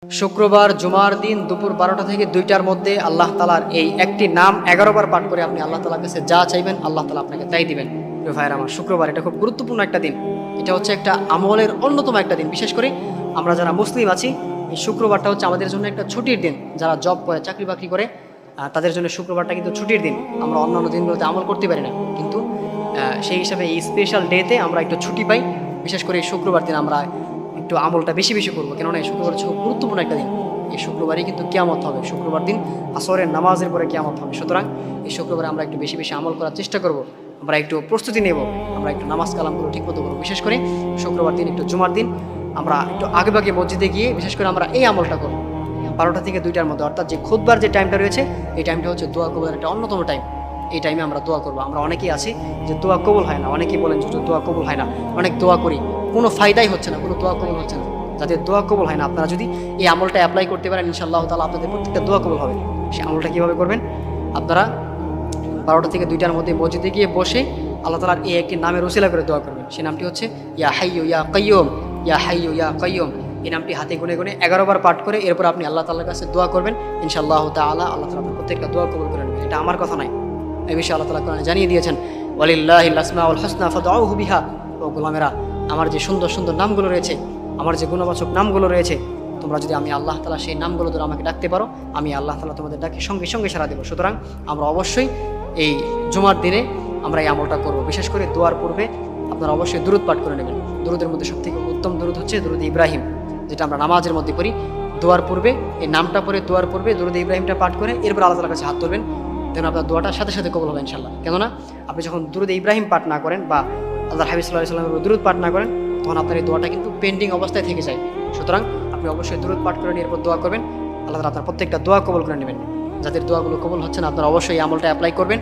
শুক্রবার জুমার দিন দুপুর 12টা থেকে 2টার মধ্যে আল্লাহ তালার এই একটি নাম 11 বার পাঠ করে আপনি আল্লাহ তালার কাছে যা চাইবেন আল্লাহ তালা আপনাকে তাই দিবেন। প্রিয় ভাইয়ের আমার, শুক্রবার এটা খুব গুরুত্বপূর্ণ একটা দিন। এটা হচ্ছে একটা আমলের অন্যতম একটা দিন। বিশেষ করে আমরা যারা মুসলিম আছি, এই শুক্রবারটা হচ্ছে আমাদের জন্য একটা ছুটির দিন। যারা জব করে, চাকরি বাকরি করে, তাদের জন্য শুক্রবারটা কিন্তু ছুটির দিন। আমরা অন্যান্য দিনগুলোতে আমল করতে পারি না, কিন্তু সেই হিসাবে এই স্পেশাল ডেতে আমরা একটু ছুটি পাই। বিশেষ করে এই শুক্রবার দিন আমরা একটু আমলটা বেশি বেশি করবো, কেননা এই শুক্রবার হচ্ছে খুব গুরুত্বপূর্ণ একটা দিন। এই শুক্রবারই কিন্তু কিয়ামত হবে, শুক্রবার দিন আসরের নামাজের পরে কিয়ামত হবে। সুতরাং এই শুক্রবারে আমরা একটু বেশি বেশি আমল করার চেষ্টা করব, আমরা একটু প্রস্তুতি নেব, আমরা একটু নামাজ কালামগুলো ঠিক মতো করবো। বিশেষ করে শুক্রবার দিন, একটু জুমার দিন আমরা একটু আগে ভাগে মসজিদে গিয়ে বিশেষ করে আমরা এই আমলটা করবো 12টা থেকে 2টার মধ্যে, অর্থাৎ যে খুতবার যে টাইমটা রয়েছে এই টাইমটা হচ্ছে দোয়া কবুলের একটা অন্যতম টাইম। এই টাইমে আমরা দোয়া করবো। আমরা অনেকেই আছি যে দোয়া কবুল হয় না, অনেকেই বলেন যে দোয়া কবুল হয় না, অনেক দোয়া করি, কোনো ফায়দাই হচ্ছে না, কোনো দোয়া কবুল হচ্ছে না। যাদের দোয়া কবুল হয় না, আপনারা যদি এই আমলটা অ্যাপ্লাই করতে পারেন, ইনশাআল্লাহ তাআলা আপনাদের প্রত্যেকটা দোয়া কবুল হবে। সেই আমলটা কীভাবে করবেন? আপনারা 12টা থেকে 2টার মধ্যে মসজিদে গিয়ে বসে আল্লাহ তাআলার এই একটি নামের ওসিলা করে দোয়া করবেন। সেই নামটি হচ্ছে ইয়া হাইয়্যু ইয়া কাইয়্যুম, ইয়া হাইয়্যু ইয়া কাইয়্যুম। এই নামটি হাতে গুনে গুনে 11 বার পাঠ করে এরপর আপনি আল্লাহ তাআলার কাছে দোয়া করবেন। ইনশাআল্লাহ তাআলা আল্লাহ তাআলা আপনার প্রত্যেকটা দোয়া কবুল করে নেবেন। এটা আমার কথা নয়, এই বিষয়ে আল্লাহ তাআলা কোরআনে জানিয়ে দিয়েছেন, ওয়ালিল্লাহিল আসমাউল হুসনা ফাদউহু বিহা। ও গোলামেরা, আমার যে সুন্দর সুন্দর নামগুলো রয়েছে, আমার যে গুণবাচক নামগুলো রয়েছে, তোমরা যদি আমি আল্লাহ তাআলা সেই নামগুলো ধরে আমাকে ডাকতে পারো, আমি আল্লাহ তাআলা তোমাদের ডাকে সঙ্গে সঙ্গে সাড়া দেবো। সুতরাং আমরা অবশ্যই এই জুমার দিনে আমরা এই আমলটা করব। বিশেষ করে দোয়ার পূর্বে আপনারা অবশ্যই দুরূদ পাঠ করে নেবেন। দুরূদের মধ্যে সবথেকে উত্তম দুরূদ হচ্ছে দুরূদ ইব্রাহিম, যেটা আমরা নামাজের মধ্যে পড়ি। দোয়ার পূর্বে এই নামটা পড়ে, দোয়ার পূর্বে দুরূদ ইব্রাহিমটা পাঠ করে এরপর আল্লাহ তাআলার কাছে হাত তুলবেন, যেন আপনার দোয়াটা সাথে সাথে কবুল হবে ইনশাআল্লাহ। কেননা আপনি যখন দুরূদ ইব্রাহিম পাঠ না করেন বা আল্লাহর হাবিব সাল্লাল্লাহু আলাইহি ওয়াসাল্লামের দুরূদ পাঠ না করেন, তখন আপনার এই দোয়াটা কিন্তু পেন্ডিং অবস্থায় থেকে যায়। সুতরাং আপনি অবশ্যই দুরূদ পাঠ করে নিয়ে এরপর দোয়া করবেন, আল্লাহ তাআলা আপনার প্রত্যেকটা দোয়া কবুল করে নেবেন। যাদের দোয়াগুলো কবুল হচ্ছে না, আপনারা অবশ্যই এই আমলটা অ্যাপ্লাই করবেন।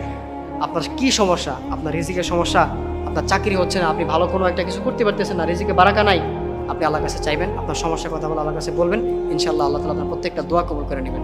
আপনার কী সমস্যা? আপনার রিজিকের সমস্যা, আপনার চাকরি হচ্ছে না, আপনি ভালো কোনো একটা কিছু করতে পারতেছেন না, রিজিকে বারাকা নাই, আপনি আল্লাহর কাছে চাইবেন, আপনার সমস্যার কথা বলে আল্লাহর কাছে বলবেন, ইনশাআল্লাহ আল্লাহ তাআলা আপনার প্রত্যেকটা দোয়া কবুল করে নেবেন।